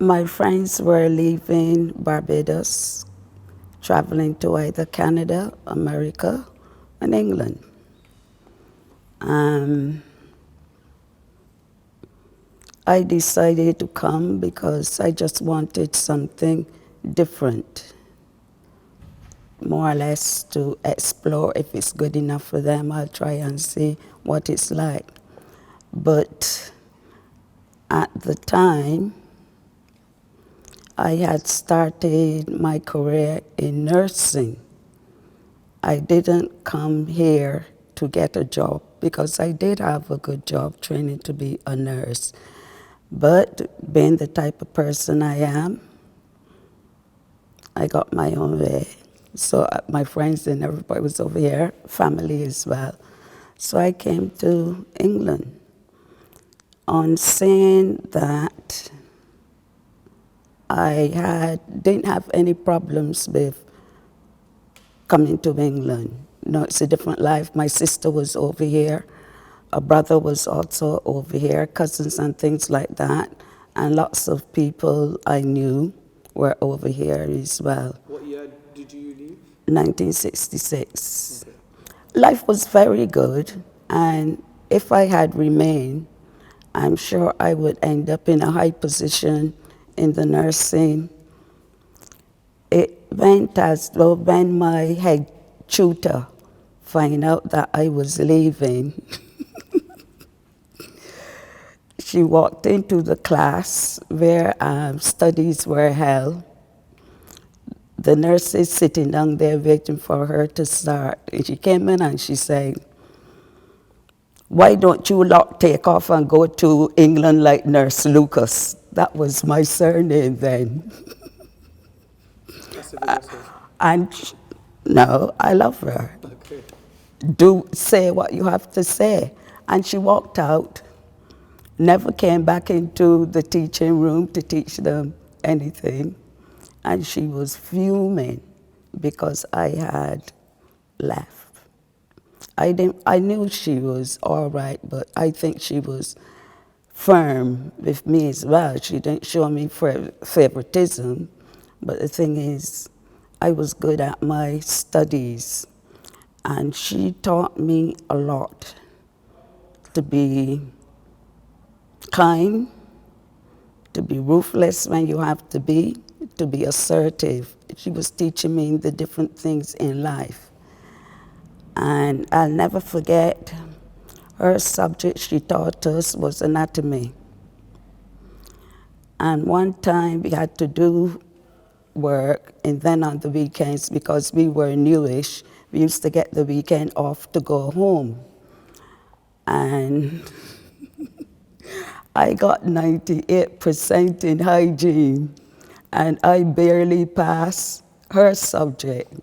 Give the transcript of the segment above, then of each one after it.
My friends were leaving Barbados, traveling to either Canada, America, and England. Um, I decided to come because I just wanted something different, more or less to explore. If it's good enough for them, I'll try and see what it's like. But at the time, I had started my career in nursing. I didn't come here to get a job because I did have a good job training to be a nurse. But being the type of person I am, I got my own way. So my friends and everybody was over here, family as well. So I came to England on saying that didn't have any problems with coming to England. No, it's a different life. My sister was over here. A brother was also over here, cousins and things like that. And lots of people I knew were over here as well. What year did you leave? 1966. Okay. Life was very good, and if I had remained, I'm sure I would end up in a high position in the nursing. It went as though when my head tutor found out that I was leaving, she walked into the class where studies were held. The nurses sitting down there waiting for her to start. And she came in and she said, "Why don't you lot take off and go to England like Nurse Lucas?" That was my surname then. That's aggressive. And no, I love her. Okay. Do say what you have to say. And she walked out, never came back into the teaching room to teach them anything. And she was fuming because I had left. I knew she was all right, but I think she was firm with me as well. She didn't show me favoritism, but the thing is, I was good at my studies, and she taught me a lot to be kind, to be ruthless when you have to be assertive. She was teaching me the different things in life. And I'll never forget, her subject she taught us was anatomy. And one time we had to do work, and then on the weekends, because we were newish, we used to get the weekend off to go home. And I got 98% in hygiene, and I barely passed her subject.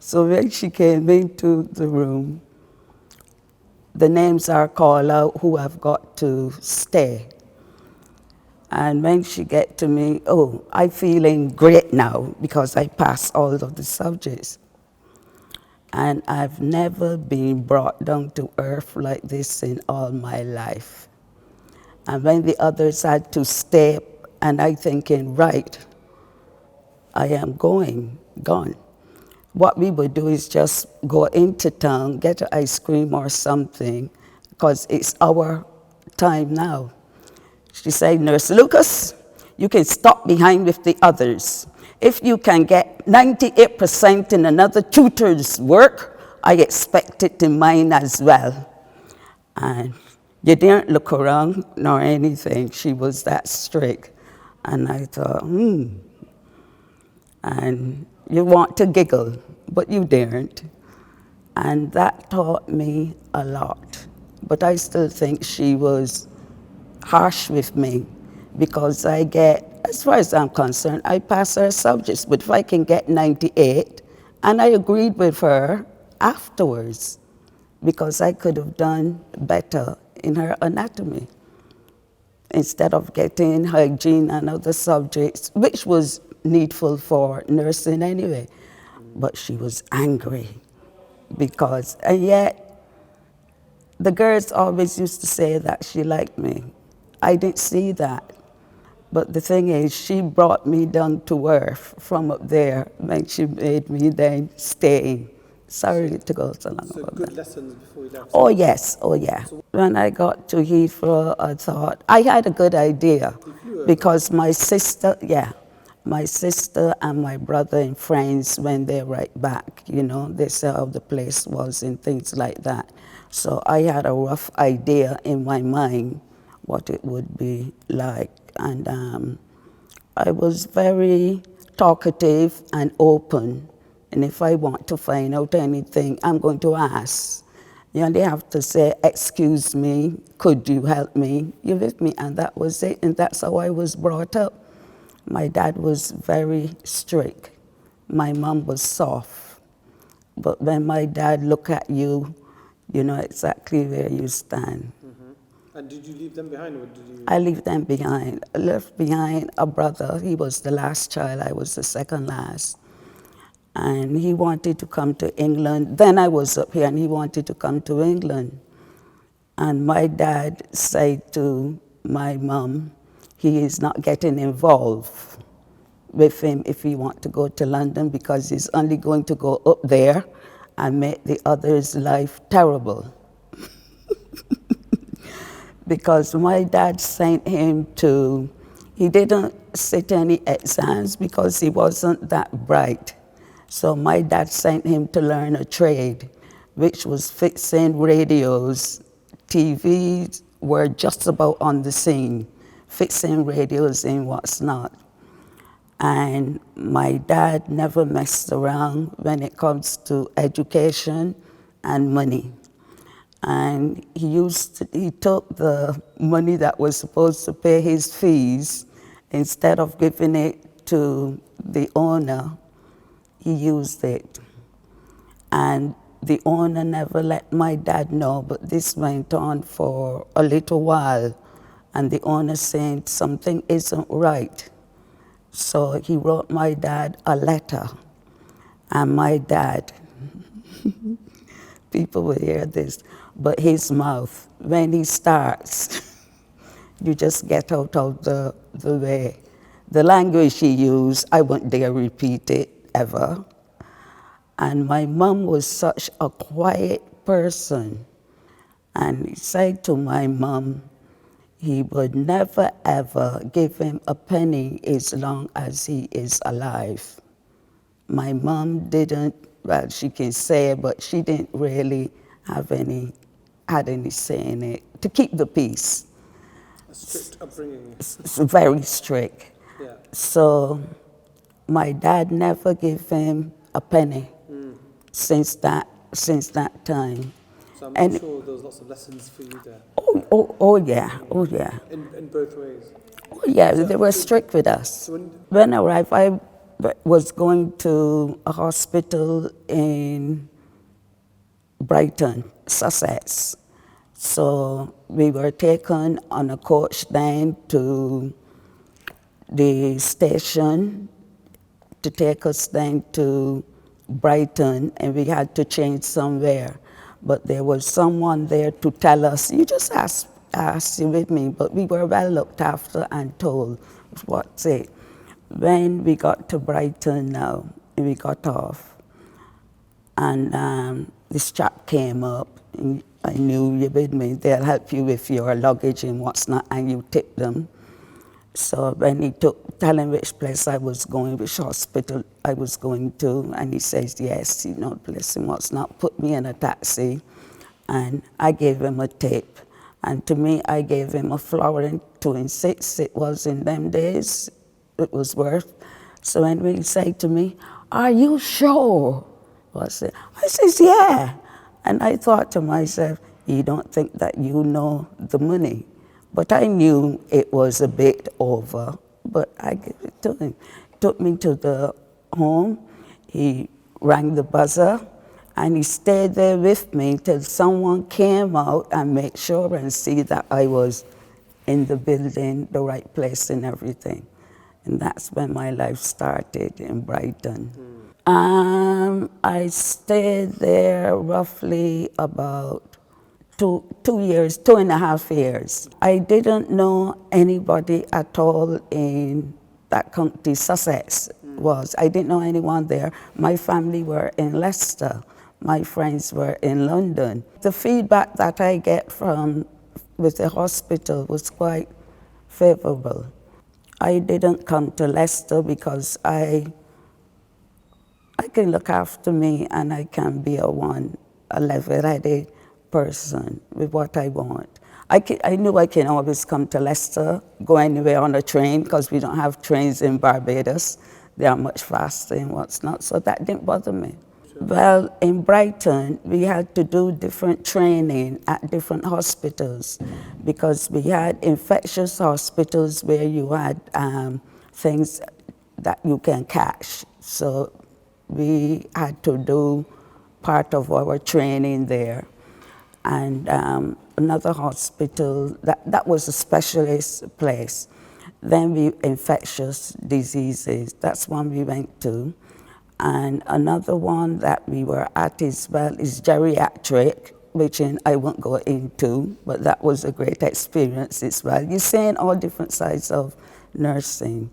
So when she came into the room, the names are called out who have got to stay. And when she get to me, "Oh, I'm feeling great now because I passed all of the subjects." And I've never been brought down to earth like this in all my life. And when the others had to stay, and I thinking, right, I am gone. What we would do is just go into town, get an ice cream or something, because it's our time now. She said, "Nurse Lucas, you can stop behind with the others. If you can get 98% in another tutor's work, I expect it in mine as well." And you didn't look around nor anything. She was that strict. And I thought, And you want to giggle, but you daren't. And that taught me a lot. But I still think she was harsh with me because I get, as far as I'm concerned, I pass her subjects, but if I can get 98, and I agreed with her afterwards because I could have done better in her anatomy instead of getting hygiene and other subjects, which was needful for nursing anyway. But she was angry because, and yet, the girls always used to say that she liked me. I didn't see that. But the thing is, she brought me down to earth from up there when she made me then stay. Sorry to go so long So about good that. lessons before you left. Oh yes, oh yeah. When I got to Heathrow, I thought I had a good idea You flew over. because my sister and my brother and friends when they right back, they saw how the place was and things like that. So I had a rough idea in my mind what it would be like, and I was very talkative and open. And if I want to find out anything, I'm going to ask. You only have to say, excuse me, could you help me? You with me? And that was it. And that's how I was brought up. My dad was very strict. My mom was soft. But when my dad look at you, you know exactly where you stand. And did you leave them behind, or did you? I left them behind. I left behind a brother. He was the last child. I was the second last. And he wanted to come to England. Then I was up here, and he wanted to come to England. And my dad said to my mom, he is not getting involved with him if he want to go to London because he's only going to go up there and make the others' life terrible. Because my dad sent him to, he didn't sit any exams because he wasn't that bright. So my dad sent him to learn a trade, which was fixing radios. TVs were just about on the scene, fixing radios and what's not. And my dad never messed around when it comes to education and money. And he took the money that was supposed to pay his fees, instead of giving it to the owner, he used it. And the owner never let my dad know, but this went on for a little while. And the owner said something isn't right. So he wrote my dad a letter. And my dad, people will hear this, but his mouth, when he starts, you just get out of the way. The language he used, I wouldn't dare repeat it ever. And my mom was such a quiet person. And he said to my mom, he would never ever give him a penny as long as he is alive. My mom didn't, well, she can say it, but she didn't really had any say in it, to keep the peace. A strict upbringing. It's very strict. Yeah. So my dad never gave him a penny since that time. So I'm And sure there was lots of lessons for you there. oh yeah, oh yeah. In both ways. Oh yeah, they were strict with us. So When I arrived, I was going to a hospital in Brighton, Sussex. So we were taken on a coach then to the station to take us then to Brighton, and we had to change somewhere. But there was someone there to tell us, you just ask you with me, but we were well looked after and told what's it. When we got to Brighton now, and we got off, and this chap came up, and I knew you with me, they'll help you with your luggage and what's not, and you tip them. So when he tell him which place I was going, which hospital I was going to, and he says, yes, bless him, what's not, put me in a taxi, and I gave him a tip. And to me, I gave him a florin 2 and 6, it was in them days, it was worth. So when he said to me, are you sure? I says, yeah. And I thought to myself, you don't think that you know the money? But I knew it was a bit over, but I gave it to him. Took me to the home, he rang the buzzer, and he stayed there with me till someone came out and made sure and see that I was in the building, the right place and everything. And that's when my life started in Brighton. I stayed there roughly about two years, 2.5 years. I didn't know anybody at all in that county, Sussex was. I didn't know anyone there. My family were in Leicester. My friends were in London. The feedback that I get from with the hospital was quite favorable. I didn't come to Leicester because I can look after me and I can be a level-headed person with what I want. I knew I can always come to Leicester, go anywhere on a train because we don't have trains in Barbados. They are much faster and what's not, so that didn't bother me. Well, in Brighton, we had to do different training at different hospitals because we had infectious hospitals where you had things that you can catch. So we had to do part of our training there. And another hospital, that was a specialist place. Then infectious diseases, that's one we went to. And another one that we were at as well is geriatric, which I won't go into, but that was a great experience as well. You're seeing all different sides of nursing.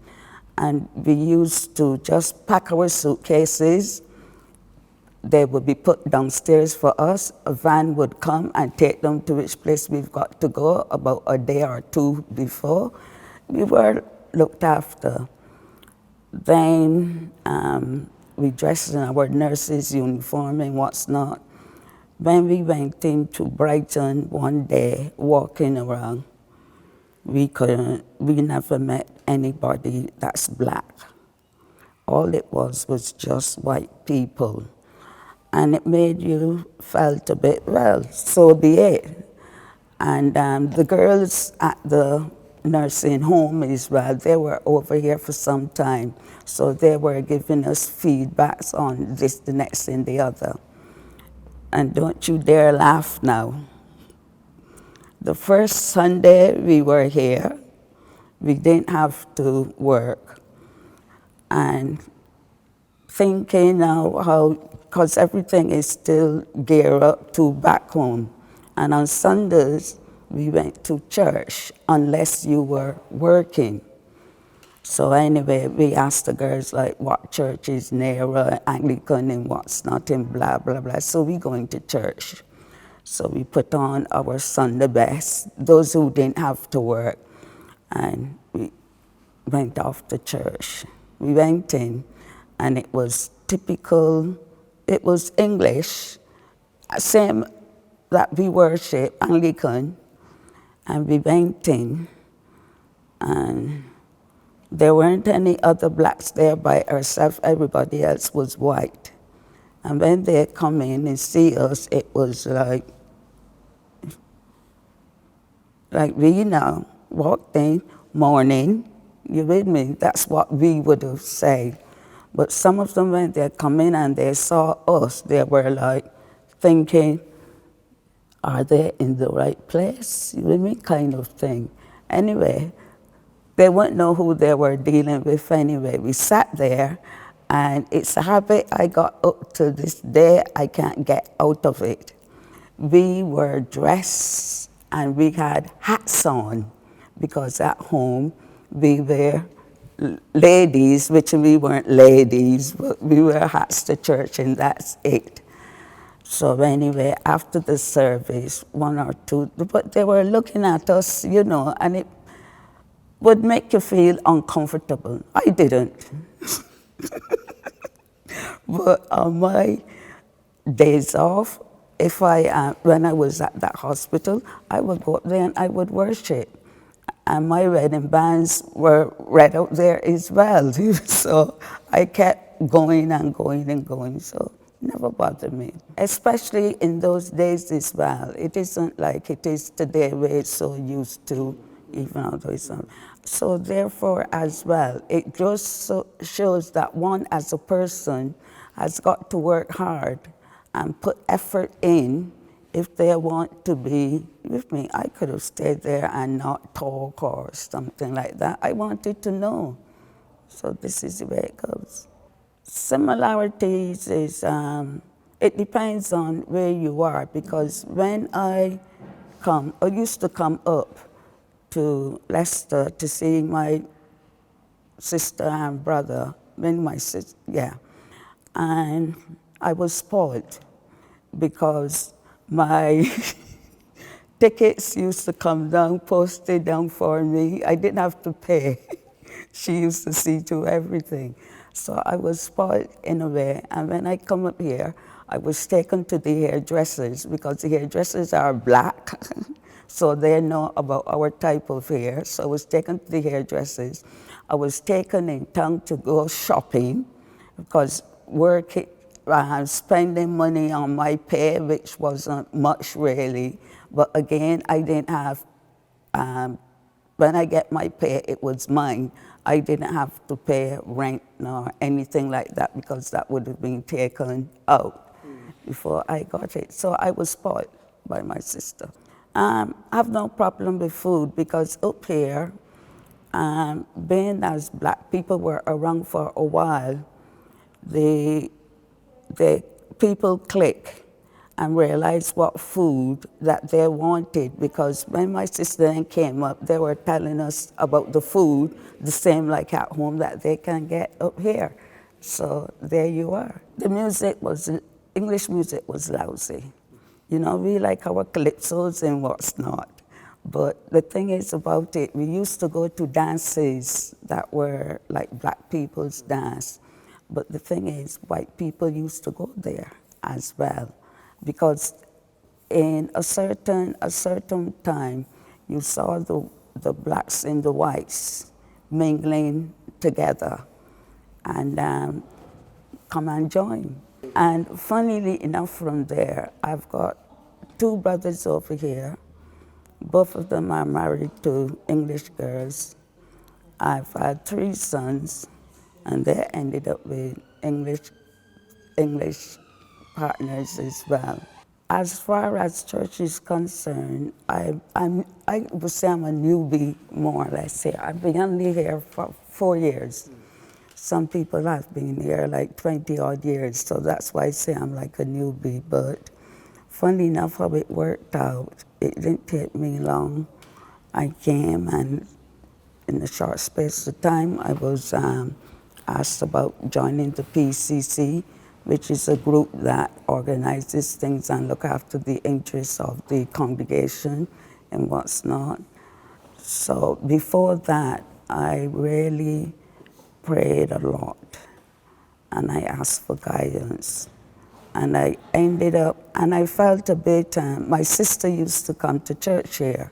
And we used to just pack our suitcases. They would be put downstairs for us. A van would come and take them to which place we've got to go about a day or two before. We were looked after. Then we dressed in our nurses' uniform and what's not. When we went into Brighton one day, walking around, we never met anybody that's black. All it was just white people. And it made you felt a bit, well, so be it. And the girls at the nursing home as well, they were over here for some time. So they were giving us feedbacks on this, the next, and the other. And don't you dare laugh now. The first Sunday we were here, we didn't have to work. And thinking now how, because everything is still geared up to back home. And on Sundays, we went to church unless you were working. So anyway, we asked the girls like what church is nearer, Anglican and what's not, and blah, blah, blah. So we going to church. So we put on our Sunday best, those who didn't have to work, and we went off to church. We went in, and it was typical, it was English, same that we worship, Anglican, and we went in, and there weren't any other blacks there by ourselves, everybody else was white. And when they come in and see us, it was like we now walked in, morning, you with me? That's what we would have said. But some of them, when they come in and they saw us, they were like thinking, are they in the right place? You with me? Kind of thing. Anyway, they wouldn't know who they were dealing with anyway. We sat there, and it's a habit I got up to this day, I can't get out of it. We were dressed, and we had hats on, because at home we were ladies, which we weren't ladies, but we wear hats to church, and that's it. So anyway, after the service, one or two, but they were looking at us, you know, and it would make you feel uncomfortable. I didn't. But on my days off, if when I was at that hospital, I would go up there and I would worship. And my wedding bands were right out there as well. So I kept going and going and going, so it never bothered me. Especially in those days as well. It isn't like it is today where it's so used to, even although it's not. So therefore as well, it just shows that one as a person has got to work hard and put effort in if they want to be with me. I could have stayed there and not talk or something like that. I wanted to know. So this is the way it goes. Similarities is It depends on where you are, because when I used to come up to Leicester to see my sister and brother, when my sister, yeah, and I was spoiled because my tickets used to come down, posted down for me. I didn't have to pay. She used to see to everything. So I was spoiled in a way. And when I come up here, I was taken to the hairdressers because the hairdressers are black. So they know about our type of hair. So I was taken to the hairdressers. I was taken in town to go shopping because working, spending money on my pay, which wasn't much really. But again, I didn't have, when I get my pay, it was mine. I didn't have to pay rent nor anything like that because that would have been taken out before I got it. So I was spoiled by my sister. I have no problem with food because up here, being as black people were around for a while, the people click and realize what food that they wanted, because when my sister then came up, they were telling us about the food, the same like at home that they can get up here. So there you are. The music was, English music was lousy. You know, we like our calypsos and what's not. But the thing is about it, we used to go to dances that were like black people's dance. But the thing is, white people used to go there as well, because in a certain time, you saw the blacks and the whites mingling together and come and join. And funnily enough from there, I've got two brothers over here. Both of them are married to English girls. I've had 3 sons, and they ended up with English partners as well. As far as church is concerned, I would say I'm a newbie, more or less here. I've been only here for 4 years. Some people have been here like 20 odd years, so that's why I say I'm like a newbie. But funny enough how it worked out, it didn't take me long. I came, and in a short space of time, I was asked about joining the PCC, which is a group that organizes things and look after the interests of the congregation and what's not. So before that, I really prayed a lot, and I asked for guidance. And I ended up, and I felt a bit, my sister used to come to church here.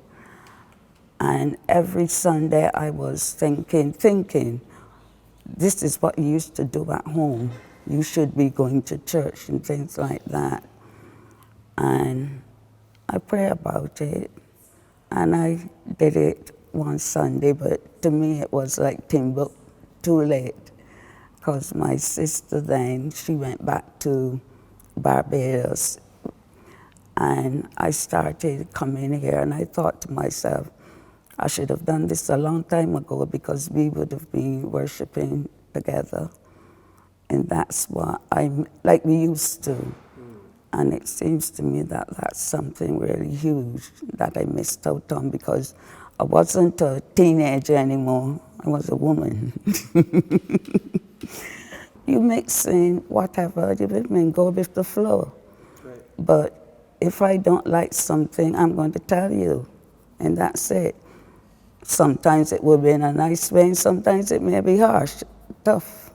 And every Sunday I was thinking, this is what you used to do at home. You should be going to church and things like that. And I prayed about it, and I did it one Sunday, but to me it was like too late, because my sister then, she went back to Barbados, and I started coming here, and I thought to myself, I should have done this a long time ago, because we would have been worshiping together. And that's what like we used to. And it seems to me that that's something really huge that I missed out on, because I wasn't a teenager anymore. I was a woman. You mix in whatever, you go with the flow. Right. But if I don't like something, I'm going to tell you, and that's it. Sometimes it will be in a nice way, and sometimes it may be harsh, tough.